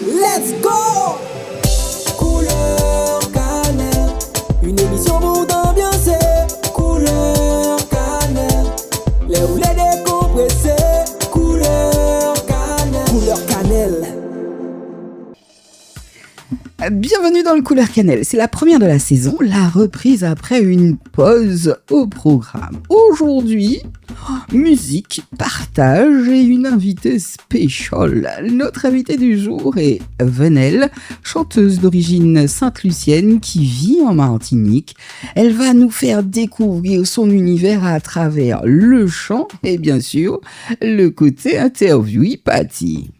Let's go! Couleur cannelle, une émission pour t'ambiancer. Couleur cannelle, les roulets décompressés. Couleur cannelle, couleur cannelle. Bienvenue dans le Couleur Cannelle, c'est la première de la saison, la reprise après une pause au programme. Aujourd'hui, musique, partage et une invitée spéciale. Notre invitée du jour est Venelle, chanteuse d'origine sainte-lucienne qui vit en Martinique. Elle va nous faire découvrir son univers à travers le chant et bien sûr le côté interview Patty.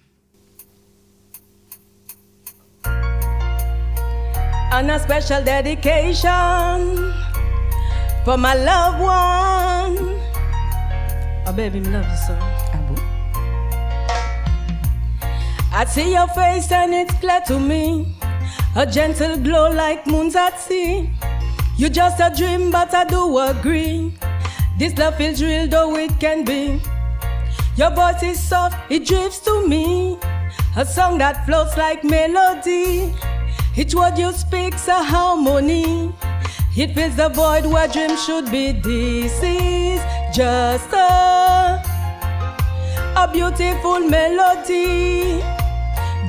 On a special dedication for my loved one. Oh baby, me love you so. Ah bon? I see your face and it's clear to me. A gentle glow like moons at sea. You just a dream, but I do agree. This love feels real, though it can be. Your voice is soft, it drifts to me. A song that floats like melody. Each word you speak's a harmony. It fills the void where dreams should be. This is just a beautiful melody.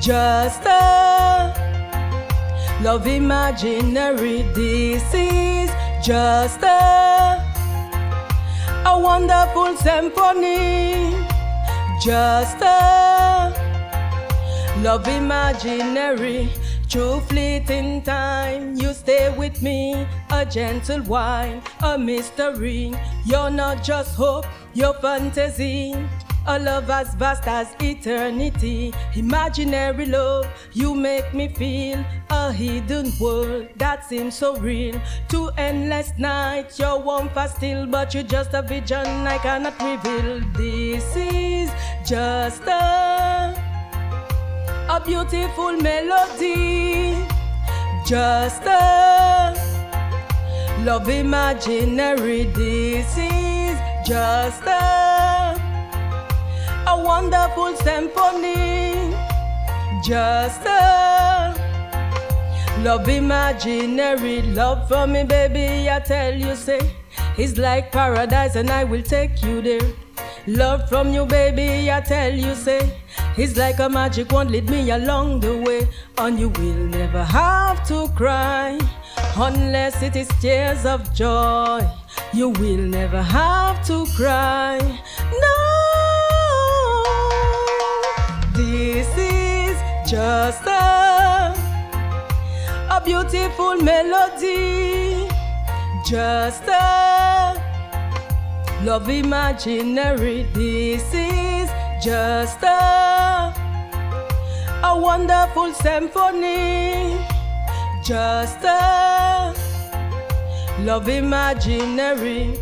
Just a love imaginary. This is just a wonderful symphony. Just a love imaginary. Through fleeting time, you stay with me. A gentle wine, a mystery. You're not just hope, you're fantasy. A love as vast as eternity. Imaginary love, you make me feel a hidden world that seems so real. Two endless nights, your warmth are still, but you're just a vision I cannot reveal. This is just a beautiful melody, just a love imaginary. This is just a wonderful symphony, just a love imaginary. Love for me, baby, I tell you, say, it's like paradise and I will take you there. Love from you, baby, I tell you, say, it's like a magic wand, lead me along the way. And you will never have to cry, unless it is tears of joy. You will never have to cry, no. This is just a beautiful melody, just a love imaginary. This is just a wonderful symphony, just a love imaginary.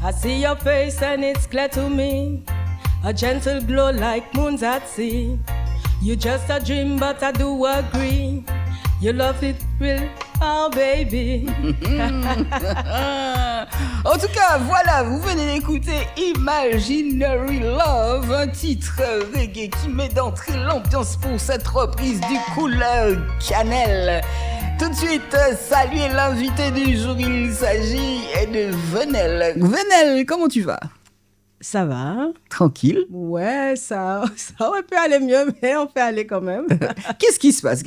I see your face and it's clear to me. A gentle glow like moons at sea. You just a dream, but I do agree. You love it real, oh baby. En tout cas, voilà, vous venez d'écouter Imaginary Love, un titre reggae qui met d'entrée l'ambiance pour cette reprise du Couleur Cannelle. Tout de suite, saluez l'invité du jour, il s'agit de Venelle. Venelle, comment tu vas? Ça va? Tranquille? Ouais, ça aurait pu aller mieux, mais on fait aller quand même. Qu'est-ce qui se passe?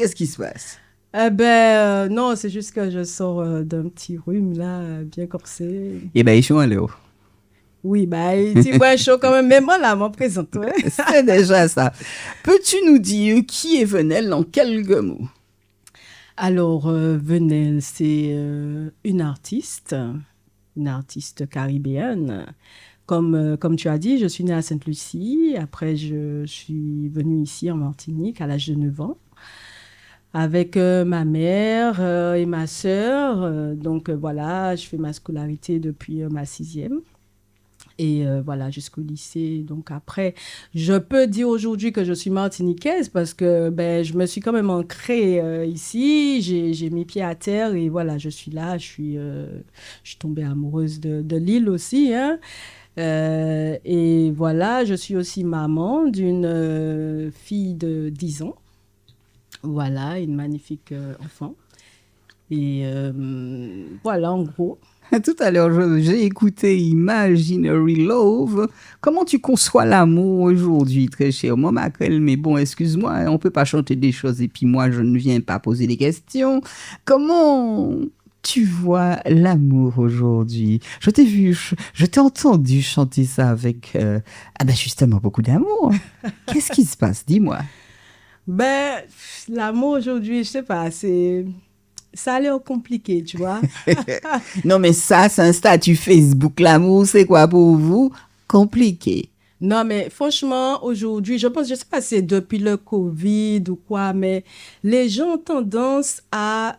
Non, c'est juste que je sors d'un petit rhume, là, bien corsé. Eh ben, ils sont allés où? Oui, tu vois chaud quand même, mais moi, là, m'en présente, ouais. C'est déjà ça. Peux-tu nous dire qui est Venelle en quelques mots? Alors, Venelle, c'est une artiste caribéenne. Comme tu as dit, je suis née à Sainte-Lucie. Après, je suis venue ici en Martinique à l'âge de 9 ans avec ma mère et ma sœur. Donc, voilà, je fais ma scolarité depuis ma 6e. Et voilà, jusqu'au lycée. Donc après, je peux dire aujourd'hui que je suis martiniquaise parce que je me suis quand même ancrée ici. J'ai mis pied à terre et voilà, je suis là. Je suis tombée amoureuse de l'île aussi. Hein. Et voilà, je suis aussi maman d'une fille de 10 ans. Voilà, une magnifique enfant. Et voilà, en gros. Tout à l'heure, j'ai écouté Imaginary Love. Comment tu conçois l'amour aujourd'hui, très cher moi, Macrel? Mais bon, excuse-moi, hein, on peut pas chanter des choses et puis moi, je ne viens pas poser des questions. Comment tu vois l'amour aujourd'hui? Je t'ai vu, je t'ai entendu chanter ça avec, justement, beaucoup d'amour. Qu'est-ce qui se passe? Dis-moi. Ben, l'amour aujourd'hui, je sais pas, ça a l'air compliqué, tu vois. Non, mais ça, c'est un statut Facebook. L'amour, c'est quoi pour vous? Compliqué. Non, mais franchement, aujourd'hui, je sais pas si c'est depuis le Covid ou quoi, mais les gens ont tendance à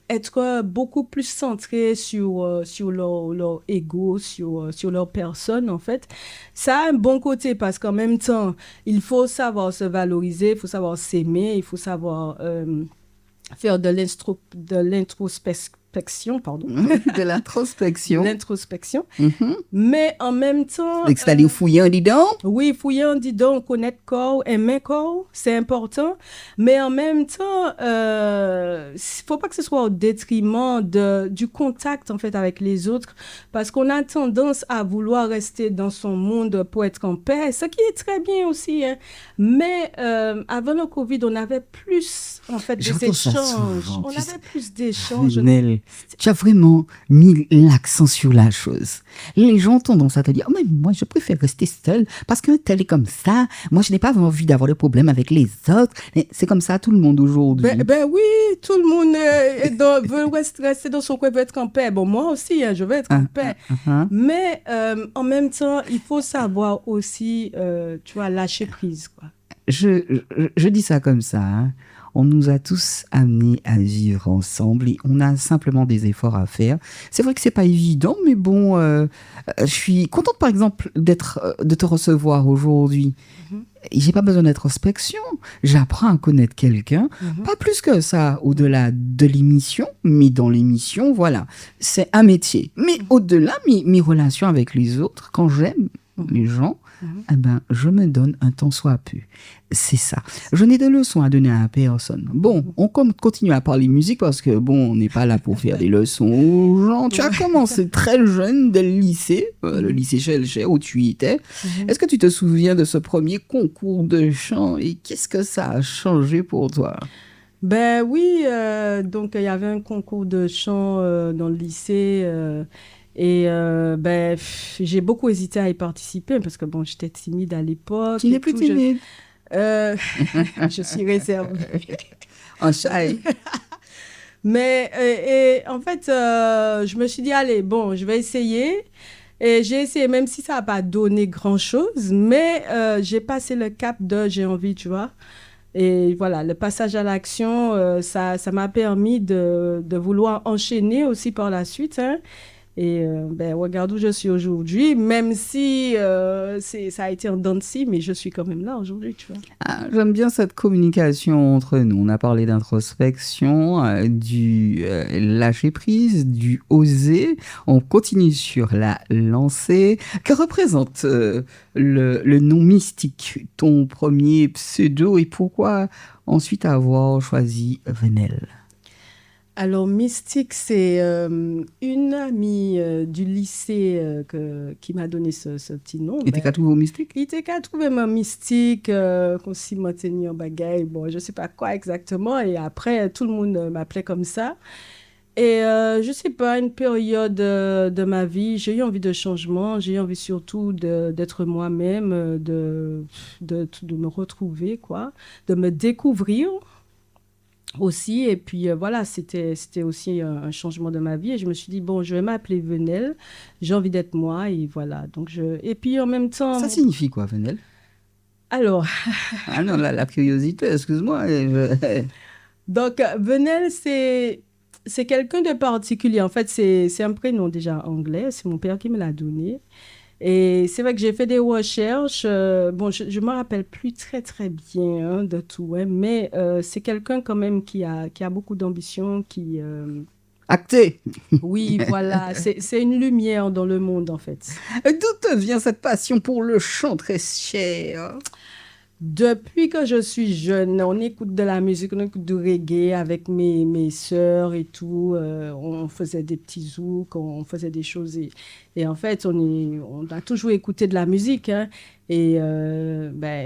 être beaucoup plus centrés sur leur ego, sur leur personne, en fait. Ça a un bon côté parce qu'en même temps, il faut savoir se valoriser, il faut savoir s'aimer, il faut savoir faire de l'introspection, pardon. De l'introspection. L'introspection. Mhm. Mais en même temps... Donc, c'est-à-dire fouillant, dis donc. Oui, fouillant, dis donc, connaître corps, aimer corps, c'est important. Mais en même temps, faut pas que ce soit au détriment du contact, en fait, avec les autres. Parce qu'on a tendance à vouloir rester dans son monde pour être en paix, ce qui est très bien aussi. Hein. Mais avant le Covid, on avait plus, en fait, d'échanges. On avait plus d'échanges. Nel, tu as vraiment mis l'accent sur la chose. Les gens ont tendance à te dire, oh, mais moi, je préfère rester seule parce qu'un tel est comme ça. Moi, je n'ai pas envie d'avoir de problème avec les autres. Mais c'est comme ça tout le monde aujourd'hui. Ben oui, tout le monde veut rester dans son coin, veut être en paix. Bon, moi aussi, hein, je veux être en paix. Mais en même temps, il faut savoir aussi, tu vois, lâcher prise, quoi. Je dis ça comme ça, hein. On nous a tous amenés à vivre ensemble et on a simplement des efforts à faire. C'est vrai que c'est pas évident, mais bon, je suis contente par exemple de te recevoir aujourd'hui. J'ai pas besoin d'introspection. J'apprends à connaître quelqu'un, pas plus que ça, au-delà de l'émission, mais dans l'émission, voilà, c'est un métier. Mais au-delà, mes relations avec les autres, quand j'aime les gens, eh ben, je me donne un temps soit peu. C'est ça. Je n'ai de leçons à donner à personne. Bon, on continue à parler musique parce que, bon, on n'est pas là pour faire des leçons aux gens. Tu as commencé très jeune, dès le lycée Schellcher où tu étais. Est-ce que tu te souviens de ce premier concours de chant et qu'est-ce que ça a changé pour toi? Ben oui, donc il y avait un concours de chant dans le lycée et j'ai beaucoup hésité à y participer parce que bon, j'étais timide à l'époque. Tu n'es plus timide? Je suis réservée. En shy. Mais et en fait, je me suis dit, allez, bon, je vais essayer. Et j'ai essayé, même si ça n'a pas donné grand-chose, mais j'ai passé le cap de j'ai envie, tu vois. Et voilà, le passage à l'action, ça m'a permis de vouloir enchaîner aussi par la suite. Hein. Et regarde où je suis aujourd'hui, même si ça a été en dents de scie, mais je suis quand même là aujourd'hui, tu vois. Ah, j'aime bien cette communication entre nous. On a parlé d'introspection, du lâcher prise, du oser. On continue sur la lancée. Que représente le nom Mystique, ton premier pseudo, et pourquoi ensuite avoir choisi Venel? Alors, Mystique, c'est une amie du lycée qui m'a donné ce petit nom. Il était qu'à trouver Mystique? Il était qu'à trouver ma Mystique, qu'on s'y maintenait en bagaille, bon, je ne sais pas quoi exactement. Et après, tout le monde m'appelait comme ça. Et je ne sais pas, une période de ma vie, j'ai eu envie de changement. J'ai eu envie surtout d'être moi-même, de me retrouver, quoi, de me découvrir aussi. Et puis voilà, c'était aussi un changement de ma vie et je me suis dit bon, je vais m'appeler Venel, j'ai envie d'être moi et voilà. Donc et puis en même temps, ça signifie quoi, Venel? Alors ah non, la curiosité, excuse-moi. Donc Venel, c'est quelqu'un de particulier. En fait, c'est un prénom déjà anglais, c'est mon père qui me l'a donné. Et c'est vrai que j'ai fait des recherches. Bon, je ne me rappelle plus très, très bien de tout, hein, mais c'est quelqu'un quand même qui a beaucoup d'ambition, qui Acté. Oui, voilà, c'est une lumière dans le monde, en fait. D'où te vient cette passion pour le chant très cher? Depuis que je suis jeune, on écoute de la musique, on écoute du reggae avec mes sœurs et tout. On faisait des petits zouks, on faisait des choses. Et en fait, on a toujours écouté de la musique. Hein. Et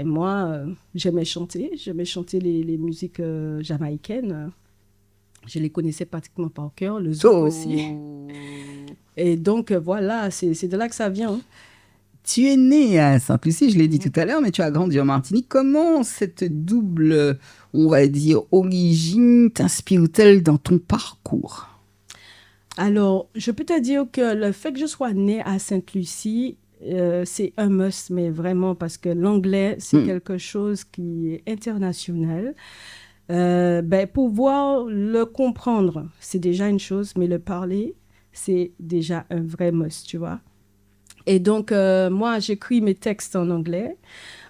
moi, j'aimais chanter les musiques jamaïcaines. Je les connaissais pratiquement par cœur, le zouk aussi. Et donc, voilà, c'est de là que ça vient. Hein. Tu es né à Sainte-Lucie, je l'ai dit tout à l'heure, mais tu as grandi en Martinique. Comment cette double, on va dire, origine t'inspire-t-elle dans ton parcours? Alors, je peux te dire que le fait que je sois née à Sainte-Lucie, c'est un must, mais vraiment, parce que l'anglais, c'est quelque chose qui est international. Pouvoir le comprendre, c'est déjà une chose, mais le parler, c'est déjà un vrai must, tu vois. Et donc, moi, j'écris mes textes en anglais,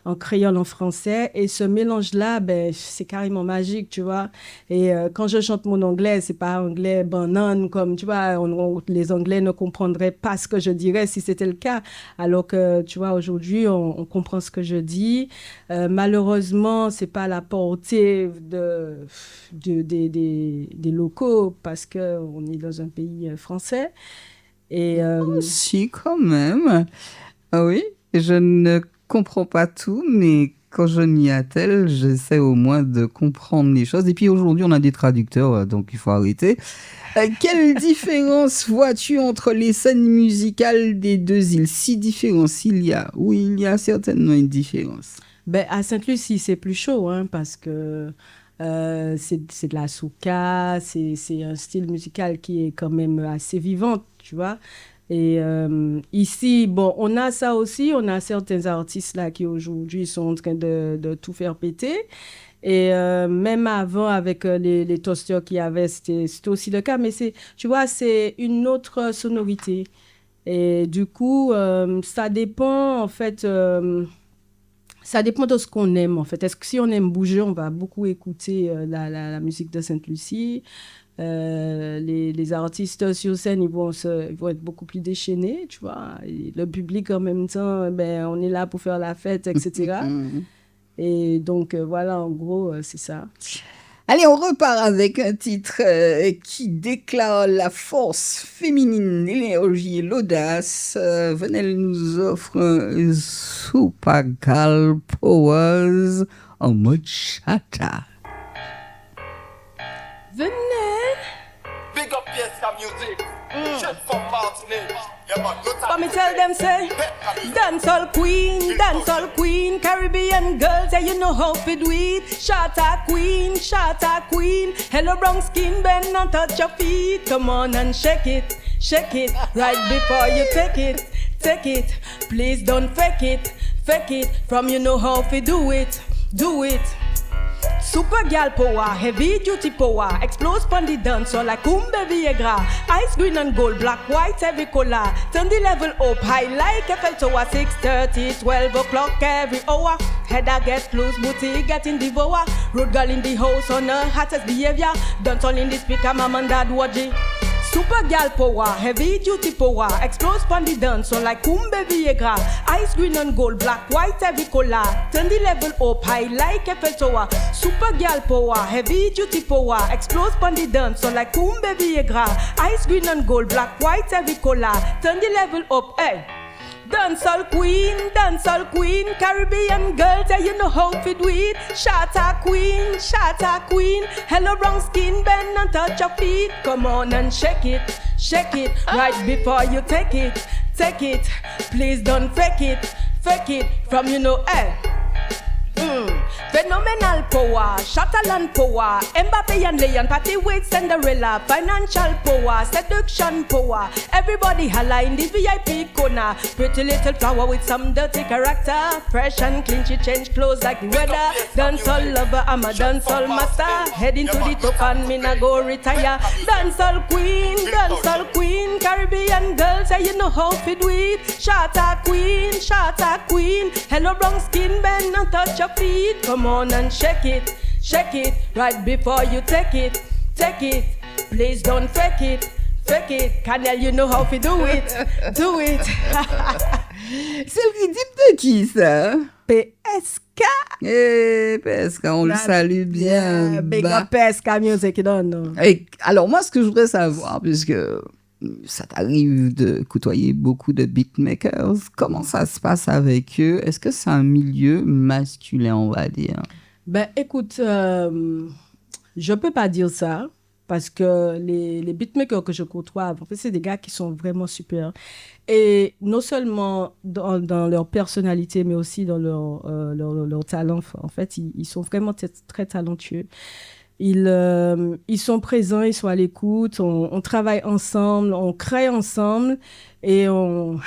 en créole, en français. Et ce mélange-là, c'est carrément magique, tu vois. Et quand je chante mon anglais, c'est pas anglais banane, comme, tu vois, les Anglais ne comprendraient pas ce que je dirais si c'était le cas. Alors que, tu vois, aujourd'hui, on comprend ce que je dis. Malheureusement, c'est pas à la portée des locaux parce qu'on est dans un pays français. Et Si, quand même. Ah oui, je ne comprends pas tout, mais quand je m'y attelle, j'essaie au moins de comprendre les choses. Et puis aujourd'hui, on a des traducteurs, donc il faut arrêter. Quelle différence vois-tu entre les scènes musicales des deux îles? Si différence il y a? Oui, il y a certainement une différence. À Sainte-Lucie, c'est plus chaud, hein, parce que c'est de la soca, c'est un style musical qui est quand même assez vivant, tu vois. Et ici, bon, on a ça aussi, on a certains artistes là qui aujourd'hui sont en train de tout faire péter. Et même avant, avec les toasters qu'il y avait, c'était aussi le cas. Mais tu vois, c'est une autre sonorité. Et du coup, ça dépend, en fait... ça dépend de ce qu'on aime, en fait. Est-ce que si on aime bouger, on va beaucoup écouter la musique de Sainte-Lucie. Les artistes sur scène, ils vont être beaucoup plus déchaînés, tu vois. Et le public, en même temps, on est là pour faire la fête, etc. Et donc, voilà, en gros, c'est ça. Allez, on repart avec un titre qui déclare la force féminine, l'énergie et l'audace. Venelle nous offre un Super Girl Powers en mode chata. Venelle. Big up Fiesta Music. Shit from Martinique. But me tell them say, dancehall queen, Caribbean girls, yeah, you know how to do it. Shatta queen, hello brown skin, bend and touch your feet. Come on and shake it, right before you take it. Please don't fake it, from you know how to do it. Super girl power, heavy duty power, explodes pon the dance so like Kumbe Viagra. Ice green and gold, black, white, every color. Turn the level up high like Eiffel Tower. 6:30, 12 o'clock every hour. Header get loose, booty getting devour. Road girl in the house on her hottest behavior. Dance all in the speaker, mom and dad watching. Super girl power, heavy duty power, explodes pon the dance so like Kumbe Viagra. Ice green and gold, black, white, every color. Turn the level up high like Eiffel Tower. Super girl power, heavy duty power, explodes pon the dance so like Kumbe Viagra. Ice green and gold, black, white, every color. Turn the level up, hey. Dancehall queen, Caribbean girls, yeah, you know how to do it. Shatta queen, hello brown skin, bend and touch your feet. Come on and shake it, right before you take it. Please don't fake it, from you know, eh. Phenomenal power, Shataland power, Mbappe and Leon, Patty Wade, Cinderella, financial power, seduction power. Everybody holla in the VIP corner. Pretty little flower with some dirty character. Fresh and clean, she change clothes like the weather. Dancehall lover, I'm a dancehall master. Heading to the top and me na go retire. Dancehall queen, Caribbean girls, say you know how to do it. Shatta queen, hello brown skin, bend and touch your feet. Come on and shake it, right before you take it. Please don't fake it. Fake it. Canel, you know how to do it. Do it. C'est le rythme de qui, ça? PSK. PSK, on le salue bien. Big bas. up PSK Music, you don't know. Et alors, moi, ce que je voudrais savoir, puisque ça t'arrive de côtoyer beaucoup de beatmakers, comment ça se passe avec eux? Est-ce que c'est un milieu masculin, on va dire? Ben, écoute, je peux pas dire ça. Parce que les beatmakers que je côtoie, en fait, c'est des gars qui sont vraiment super. Et non seulement dans leur personnalité, mais aussi dans leur talent. En fait, ils sont vraiment très talentueux. Ils sont présents, ils sont à l'écoute, on travaille ensemble, on crée ensemble et on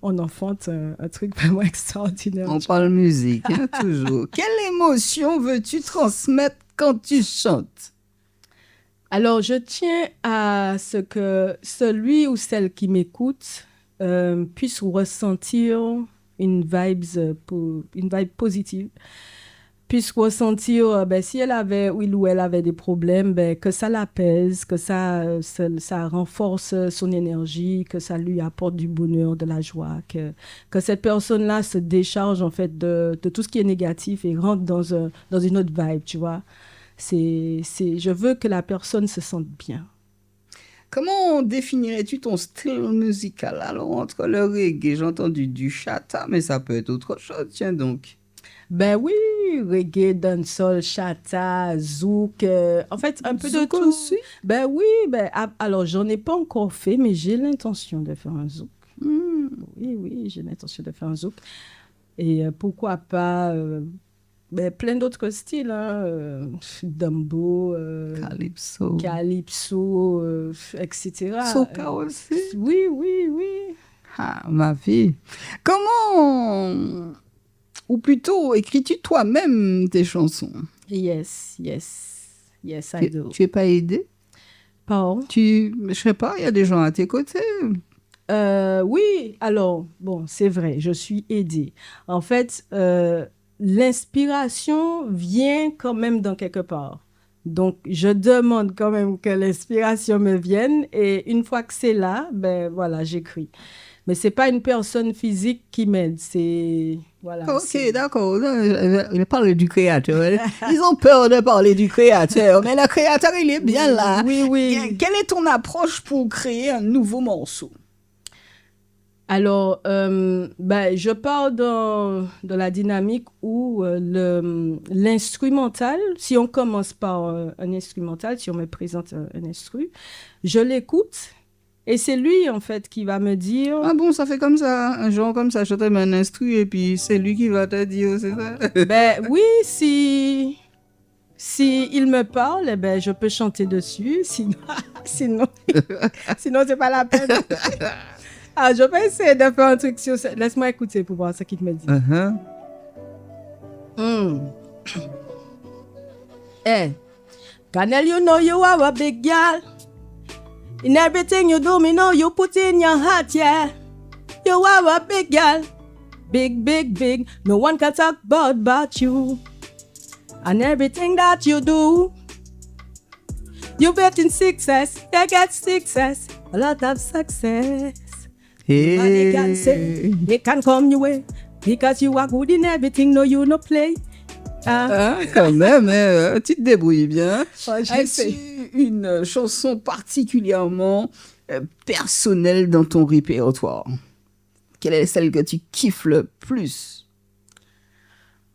enfante un truc vraiment extraordinaire. On parle musique, hein, toujours. Quelle émotion veux-tu transmettre quand tu chantes? Alors, je tiens à ce que celui ou celle qui m'écoute puisse ressentir une vibe positive, puisse ressentir, si elle avait, oui ou elle avait des problèmes, que ça l'apaise, que ça renforce son énergie, que ça lui apporte du bonheur, de la joie, que cette personne-là se décharge en fait de tout ce qui est négatif et rentre dans une autre vibe, tu vois. Je veux que la personne se sente bien. Comment définirais-tu ton style musical? Alors, entre le reggae, j'ai entendu du chata, mais ça peut être autre chose, tiens donc. Ben oui, reggae, dancehall, chata, zouk, en fait, un peu de Zouk tout. aussi? Ben oui, alors j'en ai pas encore fait, mais j'ai l'intention de faire un zouk. Oui, j'ai l'intention de faire un zouk. Et pourquoi pas... plein d'autres styles, hein, Dumbo, Calypso, etc. Soca aussi? Oui. Ah, ma fille. Comment, ou plutôt, écris-tu toi-même tes chansons? Yes, I do. Tu es pas aidé? Pardon? Je sais pas, il y a des gens à tes côtés. Oui, alors, bon, c'est vrai, je suis aidée. En fait, l'inspiration vient quand même dans quelque part. Donc, je demande quand même que l'inspiration me vienne et une fois que c'est là, voilà, j'écris. Mais c'est pas une personne physique qui m'aide, c'est... Voilà, Ok, d'accord. Il parle du créateur. Ils ont peur de parler du créateur, mais le créateur, il est bien là. Oui. Quelle est ton approche pour créer un nouveau morceau? Alors, je pars dans la dynamique où l'instrumental, si on commence par un instrumental, si on me présente un instru, je l'écoute et c'est lui, en fait, qui va me dire... Ah bon, ça fait comme ça, un genre comme ça, je te mets un instru et puis c'est lui qui va te dire, c'est ça? Oui, si il me parle, je peux chanter dessus, sinon c'est pas la peine. Ah, je vais essayer de faire un truc sur ça. Laisse-moi écouter pour voir ce qu'il me dit. Hey, Canel, you know you are a big girl. In everything you do, me know you put in your heart, yeah. You are a big girl. Big. No one can talk about you. And everything that you do, you get in success. You get success. A lot of success. Nobody can say they can come your way because you are good in everything. No, you no play. Quand même, tu te débrouilles bien. Est-ce une chanson particulièrement personnelle dans ton répertoire? Quelle est celle que tu kiffes le plus?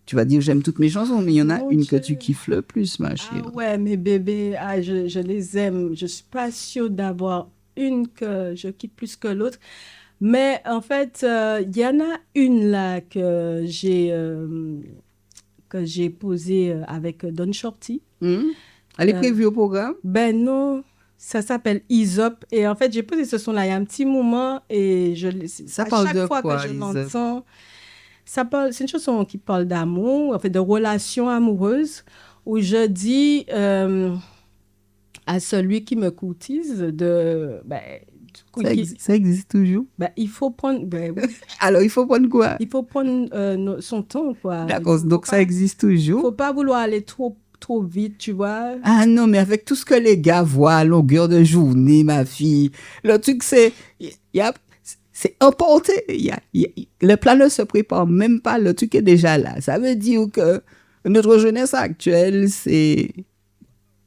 Tu vas dire j'aime toutes mes chansons, mais il y en a une que tu kiffes le plus, ma chérie. Ah ouais, mes bébés, je les aime. Je suis pas sûre d'avoir une que je kiffe plus que l'autre. Mais en fait, il y en a une là que j'ai posée avec Don Shorty. Elle est prévue au programme? Ben non, ça s'appelle Aesop. Et en fait, j'ai posé ce son-là il y a un petit moment et ça parle de quoi, chaque fois que je l'entends, c'est une chanson qui parle d'amour, en fait de relations amoureuses, où je dis à celui qui me courtise ça existe toujours? Il faut prendre... Alors, il faut prendre quoi? Il faut prendre son temps, quoi. D'accord, donc ça existe toujours? Il ne faut pas vouloir aller trop trop vite, tu vois. Ah non, mais avec tout ce que les gars voient à longueur de journée, ma fille, le truc, c'est emporté. Le plan ne se prépare même pas, le truc est déjà là. Ça veut dire que notre jeunesse actuelle, c'est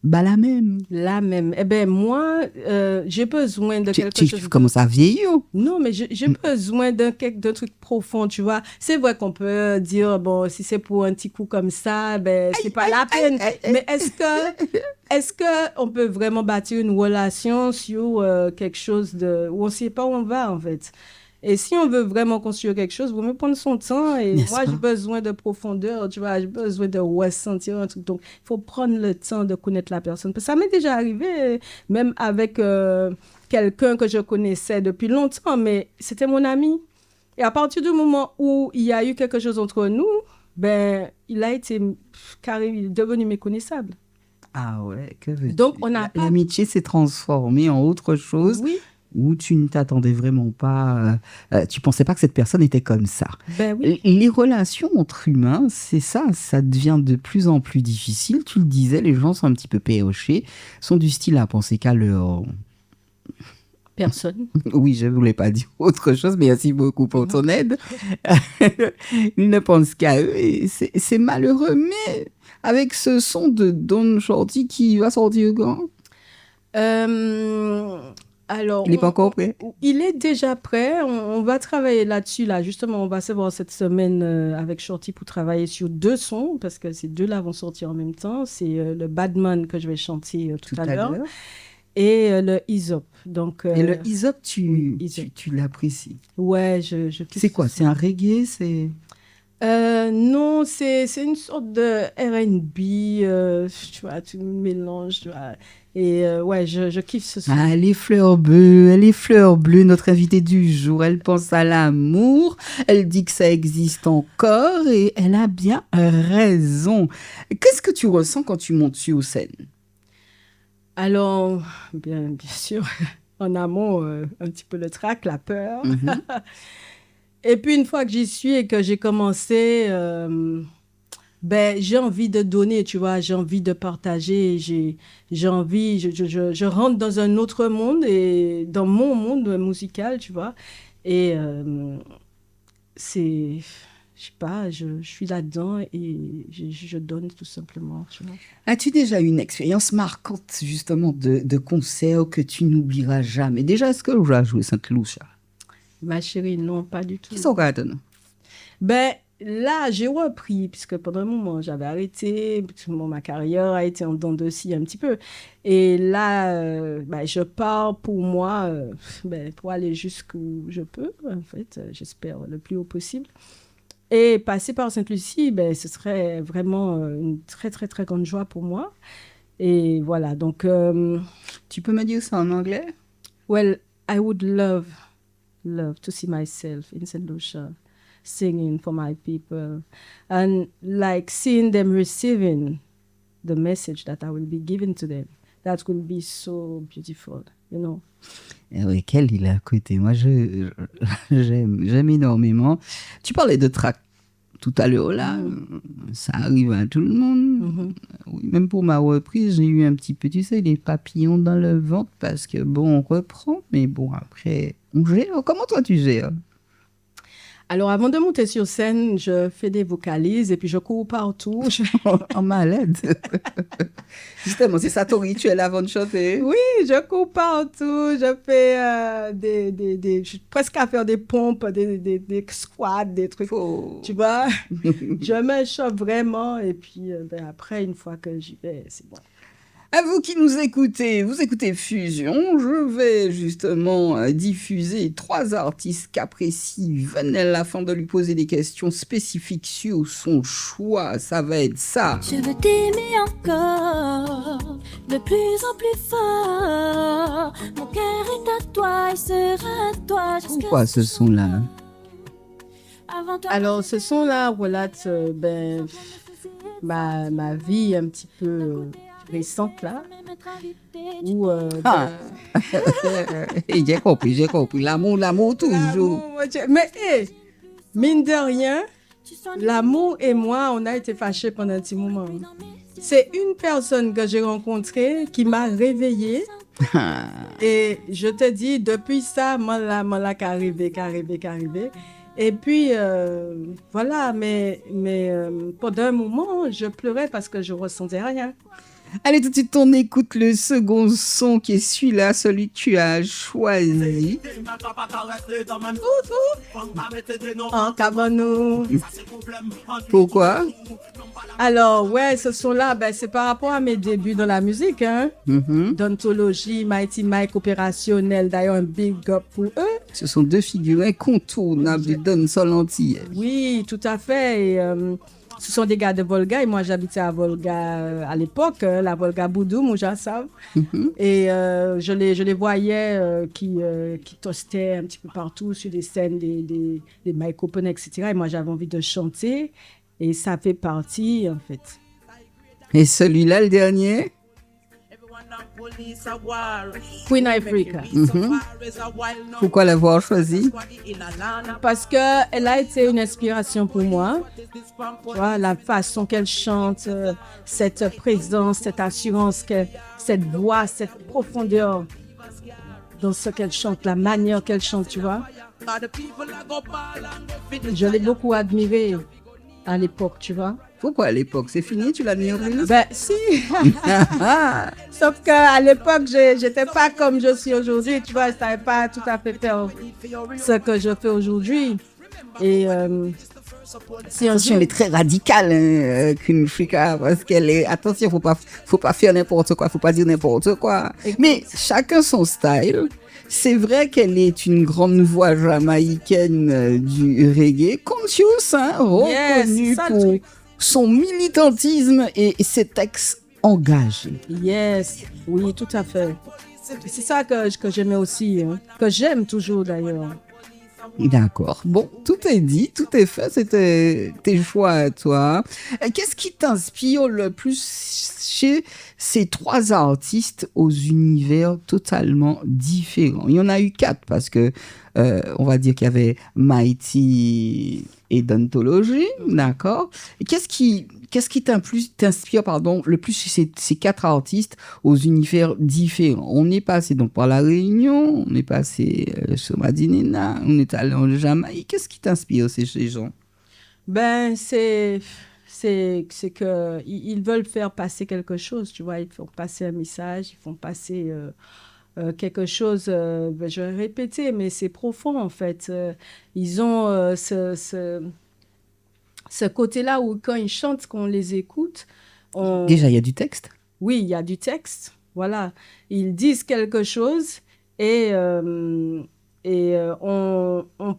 la même. La même. Eh ben moi, j'ai besoin de quelque chose. Tu commences à vieillir. Non, mais j'ai besoin d'un truc profond, tu vois. C'est vrai qu'on peut dire, bon, si c'est pour un petit coup comme ça, ben, c'est pas la peine. Mais est-ce que on peut vraiment bâtir une relation sur quelque chose où on sait pas où on va, en fait? Et si on veut vraiment construire quelque chose, il vaut mieux prendre son temps. Et N'est-ce moi, pas? j'ai besoin de profondeur, tu vois. J'ai besoin de ressentir un truc. Donc, il faut prendre le temps de connaître la personne. Parce que ça m'est déjà arrivé, même avec quelqu'un que je connaissais depuis longtemps, mais c'était mon ami. Et à partir du moment où il y a eu quelque chose entre nous, ben, il a été il est devenu méconnaissable. Ah ouais, que veux-tu? Donc, on n'a pas... L'amitié s'est transformée en autre chose. Oui. Où tu ne t'attendais vraiment pas, tu pensais pas que cette personne était comme ça. Ben oui. Les relations entre humains, c'est ça, ça devient de plus en plus difficile. Tu le disais, les gens sont un petit peu péochés, sont du style à penser qu'à leur... Personne. Oui, je voulais pas dire autre chose, mais merci beaucoup pour ton aide. Ils ne pensent qu'à eux et c'est malheureux, mais avec ce son de Don Shorty qui va sortir quand? Alors, Il n'est pas encore prêt? Il est déjà prêt. On va travailler là-dessus. Là. Justement, on va se voir cette semaine avec Shorty pour travailler sur 2 sons, parce que ces 2-là vont sortir en même temps. C'est le Badman que je vais chanter tout à l'heure et le Aesop. Donc, et le Aesop, oui, tu l'apprécies? Ouais, je c'est quoi? C'est un reggae? C'est... non, c'est une sorte de R&B, tu vois, tu mélanges, tu vois. Et ouais, je kiffe ce son. Ah, les fleurs bleues, notre invitée du jour, elle pense à l'amour, elle dit que ça existe encore et elle a bien raison. Qu'est-ce que tu ressens quand tu montes sur scène? Alors, bien sûr, en amont, un petit peu le trac, la peur. Mm-hmm. Et puis, une fois que j'y suis et que j'ai commencé, ben, j'ai envie de donner, tu vois, j'ai envie de partager, j'ai envie, je rentre dans un autre monde, et dans mon monde musical, tu vois. Et c'est, je sais pas, je suis là-dedans et je donne tout simplement, tu vois. As-tu déjà eu une expérience marquante, justement, de concert que tu n'oublieras jamais? Déjà, est-ce que tu as joué Sainte-Lucia? Ma chérie, non, pas du tout. Qui sont gardés? Ben, là, j'ai repris, puisque pendant un moment, j'avais arrêté. Ma carrière a été en dents de scie un petit peu. Et là, ben, je pars pour moi, ben, pour aller jusqu'où je peux, en fait. J'espère le plus haut possible. Et passer par Sainte-Lucie, ben, ce serait vraiment une très, très, très grande joie pour moi. Et voilà, donc... tu peux me dire ça en anglais? Well, I would love to see myself in St. Lucia singing for my people and like seeing them receiving the message that I will be giving to them. That will be so beautiful, you know. Oui, quel il est à côté. Moi, j'aime énormément. Tu parlais de track tout à l'heure, là. Ça arrive à tout le monde. Oui, même pour ma reprise, j'ai eu un petit peu, tu sais, les papillons dans le ventre parce que, bon, on reprend, mais bon, après, on gère. Comment toi, tu gères? Alors, avant de monter sur scène, je fais des vocalises et puis je cours partout. En malade. Justement, c'est ça ton rituel avant de chanter? Oui, je cours partout. Je fais je suis presque à faire des pompes, des squats, des trucs. Tu vois, je m'échauffe vraiment et puis ben, après, une fois que j'y vais, c'est bon. À vous qui nous écoutez, vous écoutez Fusion, je vais justement diffuser 3 artistes qu'apprécie Vanel afin de lui poser des questions spécifiques sur son choix. Ça va être ça. Je veux t'aimer encore, de plus en plus fort. Mon cœur est à toi, il sera à toi. Pourquoi ce son-là? Alors, ce son-là relate ben, ma vie un petit peu... récente là où j'ai compris l'amour toujours. Mais mine de rien, l'amour et moi, on a été fâchés pendant un petit moment. C'est une personne que j'ai rencontrée qui m'a réveillée. Et je te dis, depuis ça, moi là, qu'arrivé. Et puis, voilà, mais pendant un moment, je pleurais parce que je ressentais rien. Allez, tout de suite, on écoute le second son qui est celui-là, celui que tu as choisi. En Cabanou. Pourquoi? Alors, ouais, ce son-là, c'est par rapport à mes débuts dans la musique, hein. D'Anthologie, Mighty Mike, Opérationnel, d'ailleurs, un big up pour eux. Ce sont deux figures incontournables du dancehall antillais. Oui, tout à fait. Et, ce sont des gars de Volga et moi j'habitais à Volga à l'époque, la Volga Boudou, Moujassab. Et je les voyais qui toastaient un petit peu partout sur des scènes, des mic open, etc. Et moi j'avais envie de chanter et ça fait partie en fait. Et celui-là, le dernier? Queen Africa. Pourquoi l'avoir choisi? Parce qu'elle a été une inspiration pour moi. Tu vois, la façon qu'elle chante, cette présence, cette assurance, cette voix, cette profondeur dans ce qu'elle chante, la manière qu'elle chante, tu vois. Je l'ai beaucoup admirée à l'époque, tu vois. Pourquoi à l'époque? C'est fini, tu l'as mis en plus? Si. Sauf qu'à l'époque, j'étais pas comme je suis aujourd'hui, tu vois, je savais pas tout à fait faire ce que je fais aujourd'hui. Et attention, elle est très radicale, Queen Africa, parce qu'elle est, attention, faut pas faire n'importe quoi, faut pas dire n'importe quoi. Mais chacun son style. C'est vrai qu'elle est une grande voix jamaïcaine du reggae, conscious, hein, reconnue pour son militantisme et ses textes engagés. Yes, oui, tout à fait. C'est ça que j'aimais aussi, hein, que j'aime toujours d'ailleurs. D'accord. Bon, tout est dit, tout est fait, c'était tes choix à toi. Qu'est-ce qui t'inspire le plus chez ces trois artistes aux univers totalement différents? Il y en a eu 4 parce que on va dire qu'il y avait Mighty et d'Anthologie, d'accord. Et qu'est-ce qui t'inspire le plus chez ces 4 artistes aux univers différents? On est passé donc par La Réunion, on est passé sur Madinina, on est allé en Jamaïque. Qu'est-ce qui t'inspire ces gens? C'est que ils veulent faire passer quelque chose, tu vois, ils font passer un message, ils font passer quelque chose, je vais répéter, mais c'est profond en fait. Ils ont ce côté-là où quand ils chantent, qu'on les écoute. Déjà, il y a du texte? Oui, il y a du texte, voilà. Ils disent quelque chose et on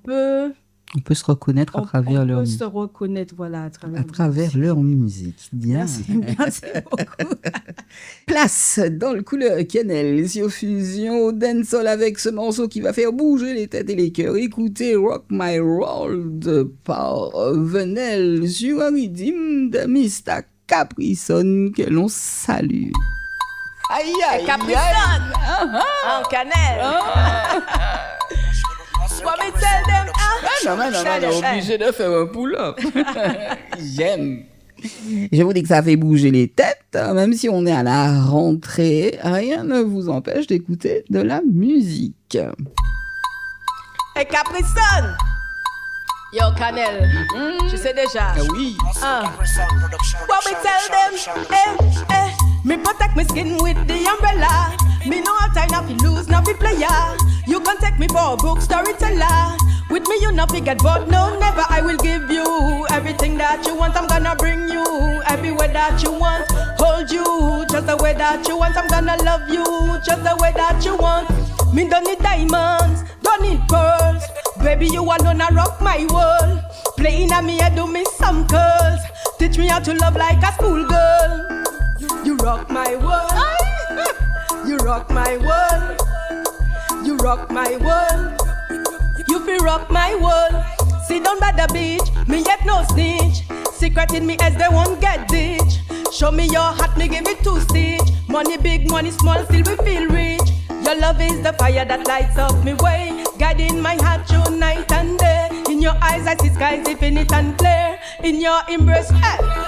peut... On peut se reconnaître à travers leur musique. On peut se reconnaître, voilà, à travers leur musique. Bien. Merci beaucoup. Place dans le couleur cannelle sur Fusion Dancehall avec ce morceau qui va faire bouger les têtes et les cœurs. Écoutez Rock My World par Venel sur un rythme de Mr. Caprison que l'on salue. Aïe, aïe, Caprison en cannelle. Non, obligé de faire un pull-up. J'aime. Je vous dis que ça fait bouger les têtes, même si on est à la rentrée, rien ne vous empêche d'écouter de la musique. Hey Caprison, yo Canel, tu sais déjà. Oui. What we tell them, me protect my skin with the umbrella. Me no have time not to lose, not to player. You can take me for a book storyteller. With me you not forget, but no, never. I will give you everything that you want. I'm gonna bring you everywhere that you want. Hold you just the way that you want. I'm gonna love you just the way that you want. Me don't need diamonds, don't need pearls. Baby, you alone I rock my world. Playing at me, I do me some curls. Teach me how to love like a schoolgirl. You rock my world. You rock my world. You rock my world. You feel rock my world. Sit down by the beach, me yet no snitch. Secret in me as they won't get ditch. Show me your heart, me give it 2 stitch. Money big, money small, still we feel rich. Your love is the fire that lights up me way. Guiding my heart through night and day. In your eyes I see skies infinite and clear. In your embrace,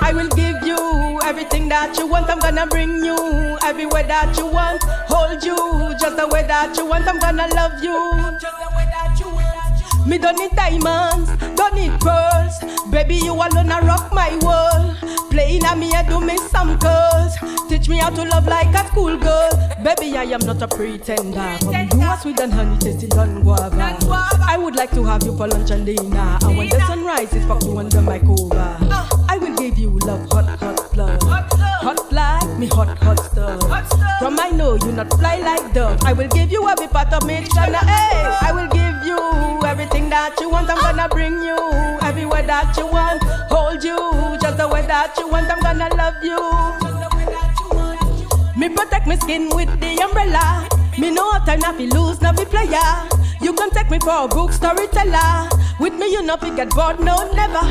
I will give you everything that you want. I'm gonna bring you everywhere that you want. Hold you just the way that you want. I'm gonna love you just the way that you want. Me don't need diamonds, don't need pearls. Baby, you alone I rock my world. Playing at me, I do me some curls. Teach me how to love like a school girl. Baby, I am not a pretender. Come do a sweet and honey tasted on guava. I would like to have you for lunch and dinner. And when the sun rises, fuck you under my cover. I will give you love, hot, hot love. Hot like me, hot, hot stuff. From I know you not fly like dove. I will give you every part of me, China. Hey, I will give you everything that you want. I'm gonna bring you everywhere that you want. Hold you just the way that you want. I'm gonna love you just the way that you want. Me protect my skin with the umbrella. Me know how time not be lose, not be player. You can take me for a book storyteller. With me you not be get bored, no never.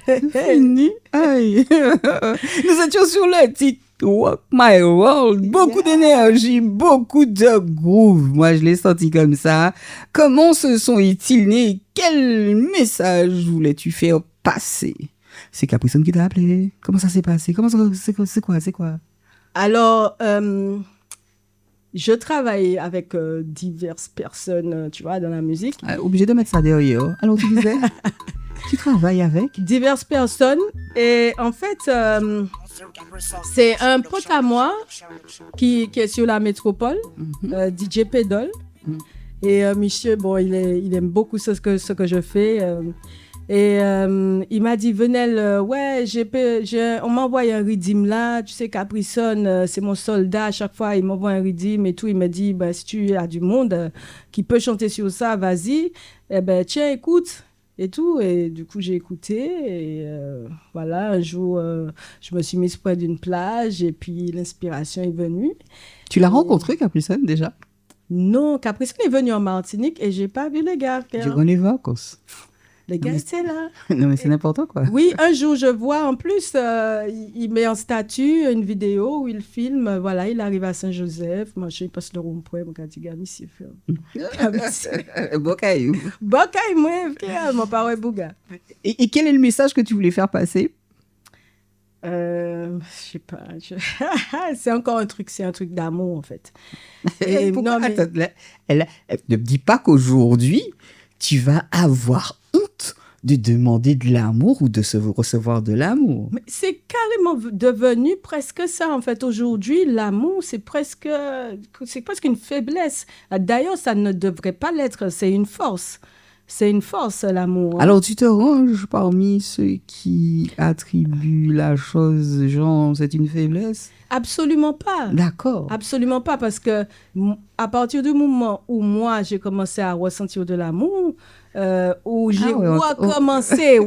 Fini. Aïe. Nous étions sur le titre Walk My World. Beaucoup d'énergie, beaucoup de groove. Moi, je l'ai senti comme ça. Comment ce son est-il né? Quel message voulais-tu faire passer? C'est Capricone qui t'a appelé? Comment ça s'est passé? C'est quoi? Alors, je travaille avec diverses personnes, tu vois, dans la musique. Obligé de mettre ça derrière. Alors, tu disais? Tu travailles avec? Diverses personnes. Et en fait, c'est un pote à moi qui est sur la métropole, DJ Pedal. Et monsieur, bon, il aime beaucoup ce que je fais. Et il m'a dit, Venelle, ouais, on m'envoie un rythme là, tu sais, Capricone, c'est mon soldat, à chaque fois, il m'envoie un rythme et tout. Il me dit, bah, si tu as du monde qui peut chanter sur ça, vas-y. Eh ben, tiens, écoute. Et tout, et du coup j'ai écouté, et voilà, un jour je me suis mise près d'une plage, et puis l'inspiration est venue. Tu l'as rencontré, Capricone, déjà? Non, Capricone est venu en Martinique, et j'ai pas vu les gars. Je connais vacances. Les gars, c'est là. Non, mais c'est n'importe quoi. Oui, un jour, je vois, en plus, il met en statut une vidéo où il filme, voilà, il arrive à Saint-Joseph, moi, je passe le rond-point, mon gars, ici, Bocaïou. Bocaïou, moi, mon père Bouga. Et quel est le message que tu voulais faire passer? Je sais pas. C'est encore un truc d'amour, en fait. Et non, mais... Attends, elle ne me dis pas qu'aujourd'hui, tu vas avoir honte de demander de l'amour ou de recevoir de l'amour. Mais c'est carrément devenu presque ça, en fait. Aujourd'hui, l'amour, c'est presque une faiblesse. D'ailleurs, ça ne devrait pas l'être. C'est une force. C'est une force, l'amour. Alors, tu te ranges parmi ceux qui attribuent la chose, genre, c'est une faiblesse? Absolument pas. D'accord. Absolument pas, parce que à partir du moment où moi, j'ai commencé à ressentir de l'amour, où j'ai recommencé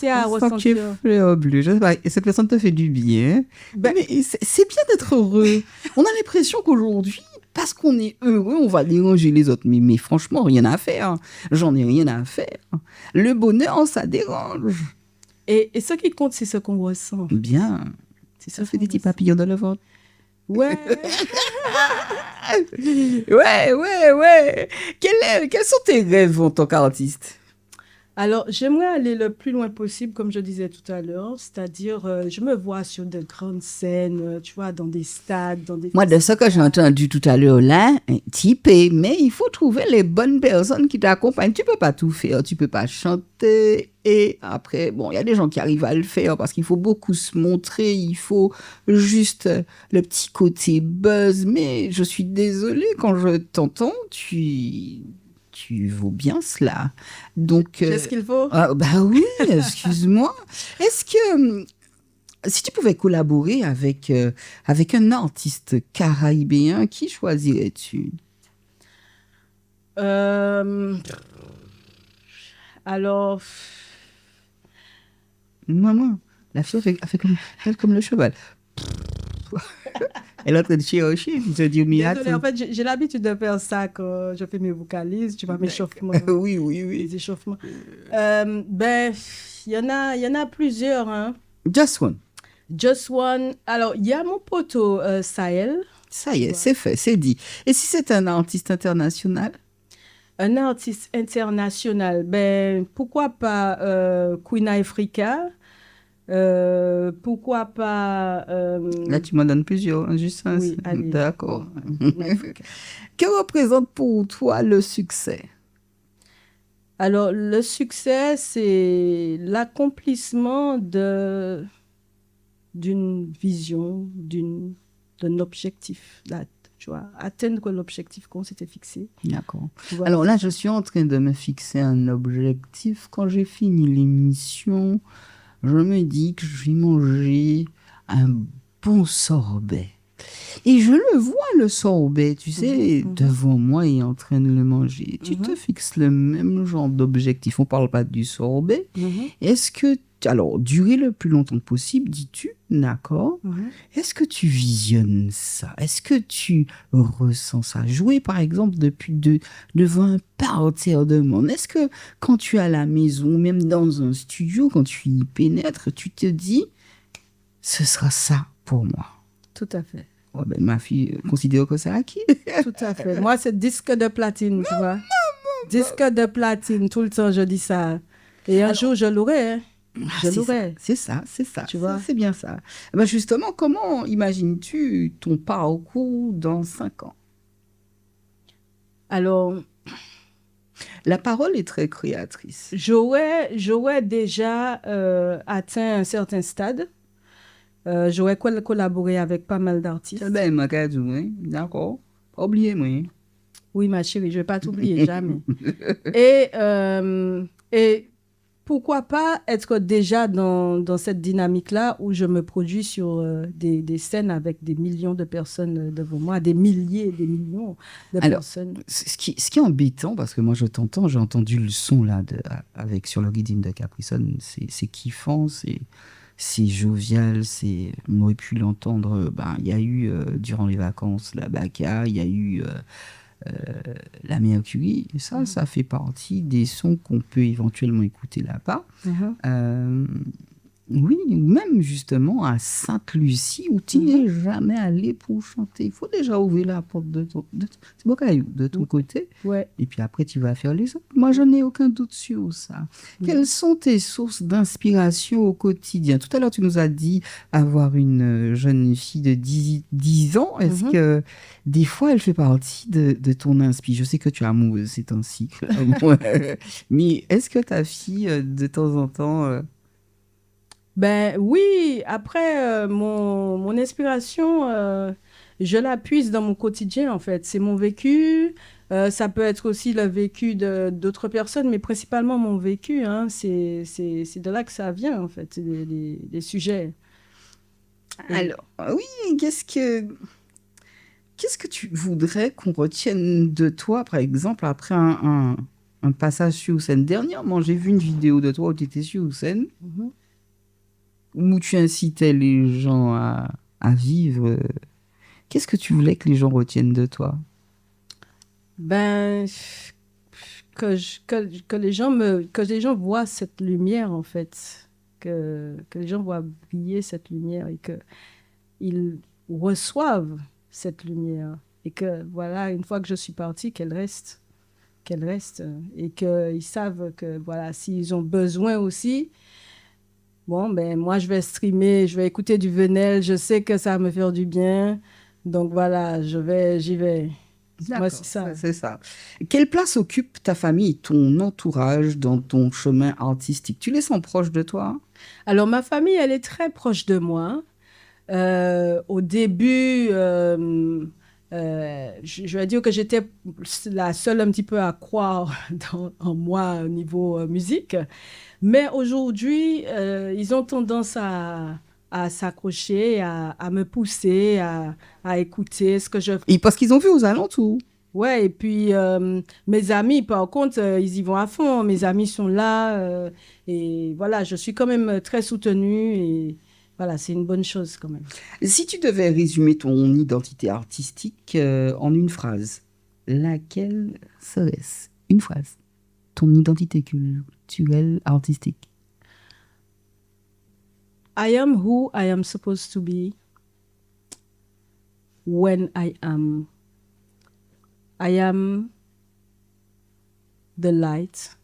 à ressentir... Fleur bleue. Je sais pas, cette personne te fait du bien. Mais c'est bien d'être heureux. On a l'impression qu'aujourd'hui, parce qu'on est heureux, on va déranger les autres. Mais franchement, rien à faire. J'en ai rien à faire. Le bonheur, ça dérange. Et ce qui compte, c'est ce qu'on ressent. Bien. Ça fait des petits papillons dans le ventre. Ouais. ouais. Quels sont tes rêves en tant qu'artiste? Alors, j'aimerais aller le plus loin possible, comme je disais tout à l'heure, c'est-à-dire, je me vois sur de grandes scènes, tu vois, dans des stades, dans des... Moi, de ce que j'ai entendu tout à l'heure là, typé, mais il faut trouver les bonnes personnes qui t'accompagnent. Tu peux pas tout faire, tu peux pas chanter. Et après, bon, il y a des gens qui arrivent à le faire parce qu'il faut beaucoup se montrer, il faut juste le petit côté buzz. Mais je suis désolée, quand je t'entends, tu vaux bien cela. Donc, qu'est-ce qu'il faut? Bah oui, excuse-moi. Est-ce que si tu pouvais collaborer avec un artiste caribéen, qui choisirais-tu? Alors, moi, la fille a fait comme le cheval. Elle est en train de chercher, je dis, désolé, en fait, j'ai l'habitude de faire ça quand je fais mes vocalises, tu vois, mes échauffements. Oui. Les échauffements. Ben, il y en a plusieurs, hein. Just one. Alors, il y a mon poteau Sahel. Ça y est, c'est fait, c'est dit. Et si c'est un artiste international? Un artiste international, ben, pourquoi pas Queen Africa? Pourquoi pas... Là, tu m'en donnes plusieurs, hein, juste un. Oui, allez. D'accord. Queen Africa. Que représente pour toi le succès? Alors, le succès, c'est l'accomplissement d'une vision, d'un objectif, là, tu vois, atteindre l'objectif qu'on s'était fixé. D'accord. Tu vois. Alors là, je suis en train de me fixer un objectif. Quand j'ai fini l'émission, je me dis que je vais manger un bon sorbet. Et je le vois, le sorbet, tu sais, devant moi et en train de le manger. Tu te fixes le même genre d'objectif. On ne parle pas du sorbet. Est-ce que, alors, durer le plus longtemps possible, dis-tu, d'accord. Est-ce que tu visionnes ça? Est-ce que tu ressens ça? Jouer, par exemple, devant un parterre de monde. Est-ce que quand tu es à la maison, même dans un studio, quand tu y pénètres, tu te dis, ce sera ça pour moi? Tout à fait. Oh ben, ma fille considère que c'est acquis. Tout à fait. Moi, c'est disque de platine, tu vois. Disque de platine, tout le temps, je dis ça. Et un jour, je l'aurai. Hein. Je l'aurai. C'est ça. Tu vois. C'est bien ça. Ben justement, comment imagines-tu ton parcours dans 5 ans? Alors, la parole est très créatrice. J'aurais déjà atteint un certain stade. J'aurais collaboré avec pas mal d'artistes. Ben, ma cadou, hein? D'accord. Pas oublier, moi. Oui, ma chérie, je ne vais pas t'oublier, jamais. Et pourquoi pas être déjà dans cette dynamique-là où je me produis sur des scènes avec des millions de personnes devant moi, des milliers et des millions de personnes. Ce qui est embêtant, parce que moi je t'entends, j'ai entendu le son là sur le guiding de Caprisonne, c'est kiffant, c'est jovial, on aurait pu l'entendre, il y a eu durant les vacances la Baka, il y a eu la Mercury, et ça fait partie des sons qu'on peut éventuellement écouter là-bas. Oui, même justement à Sainte-Lucie, où tu n'es jamais allé pour chanter. Il faut déjà ouvrir la porte de ton côté. Ouais. Et puis après, tu vas faire les autres. Moi, je n'ai aucun doute sur ça. Quelles sont tes sources d'inspiration au quotidien? Tout à l'heure, tu nous as dit avoir une jeune fille de 10 ans. Est-ce que des fois, elle fait partie de ton inspi? Je sais que tu es amoureuse, c'est un cycle. Mais est-ce que ta fille, de temps en temps... Ben oui, après, mon inspiration, je la puise dans mon quotidien, en fait. C'est mon vécu, ça peut être aussi le vécu d'autres personnes, mais principalement mon vécu. Hein. C'est de là que ça vient, en fait, les sujets. Alors, oui, qu'est-ce que tu voudrais qu'on retienne de toi, par exemple, après un passage sur scène? Dernièrement, j'ai vu une vidéo de toi où tu étais sur scène. Où tu incitais les gens à vivre. Qu'est-ce que tu voulais que les gens retiennent de toi? Ben, que les gens voient cette lumière, en fait. Que les gens voient briller cette lumière et qu'ils reçoivent cette lumière. Et que, voilà, une fois que je suis partie, qu'elle reste. Et qu'ils savent que, voilà, s'ils ont besoin aussi... Bon, ben, moi, je vais streamer, je vais écouter du Venel, je sais que ça va me faire du bien. Donc, voilà, j'y vais. Moi, c'est ça. C'est ça. Quelle place occupe ta famille et ton entourage dans ton chemin artistique? Tu les sens proches de toi? Alors, ma famille, elle est très proche de moi. Au début, je vais dire que j'étais la seule un petit peu à croire en moi au niveau musique. Mais aujourd'hui, ils ont tendance à s'accrocher, à me pousser, à écouter ce que je fais. Et parce qu'ils ont vu aux alentours. Ouais, et puis mes amis, par contre, ils y vont à fond. Mes amis sont là. Et voilà, je suis quand même très soutenue. Et voilà, c'est une bonne chose quand même. Si tu devais résumer ton identité artistique en une phrase, laquelle serait-ce? Une phrase. Ton identité culturelle, artistique. I am who I am supposed to be when I am. I am the light.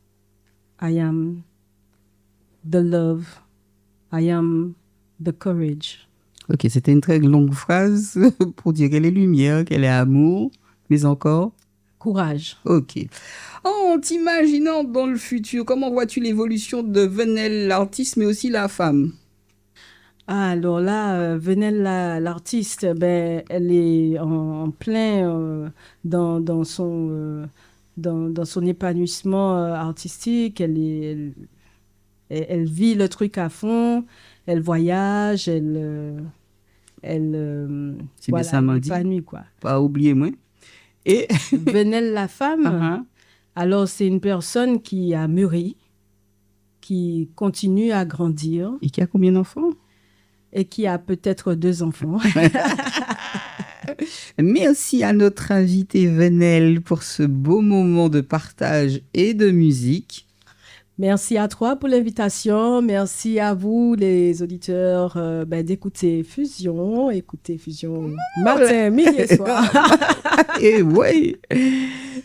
I am the love. I am the courage. Ok, c'était une très longue phrase pour dire qu'elle est lumière, qu'elle est amour, mais encore. Courage. Ok. En t'imaginant dans le futur, comment vois-tu l'évolution de Venelle, l'artiste, mais aussi la femme? Alors là, Venelle, l'artiste, ben, elle est en plein dans son épanouissement artistique. Elle vit le truc à fond. Elle voyage. Elle C'est bien ça, m'a dit. épanouie, quoi. Pas oublier, moi. Et Venelle, la femme, Uh-huh. alors c'est une personne qui a mûri, qui continue à grandir Et qui a combien d'enfants? et qui a peut-être 2 enfants. Merci à notre invité Venelle pour ce beau moment de partage et de musique. Merci à toi pour l'invitation. Merci à vous, les auditeurs, d'écouter Fusion. Écoutez Fusion matin, midi et soir. Et oui,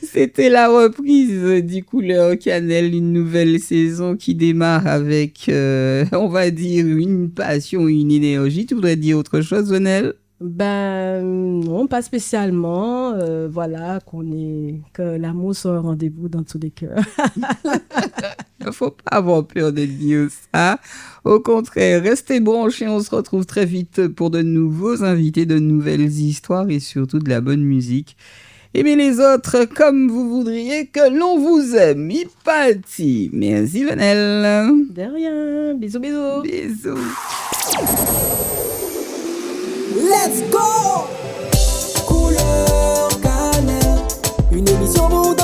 c'était la reprise du Couleur Cannelle, une nouvelle saison qui démarre avec, on va dire, une passion, une énergie. Tu voudrais dire autre chose, Venelle? Non, pas spécialement. Voilà, que l'amour soit un rendez-vous dans tous les cœurs. Il ne faut pas avoir peur de dire ça. Au contraire, restez branchés. On se retrouve très vite pour de nouveaux invités, de nouvelles histoires et surtout de la bonne musique. Aimez les autres comme vous voudriez que l'on vous aime. Ipati. Merci, Venelle. De rien. Bisous, bisous. Bisous. Let's go! Couleur cannelle, une émission pour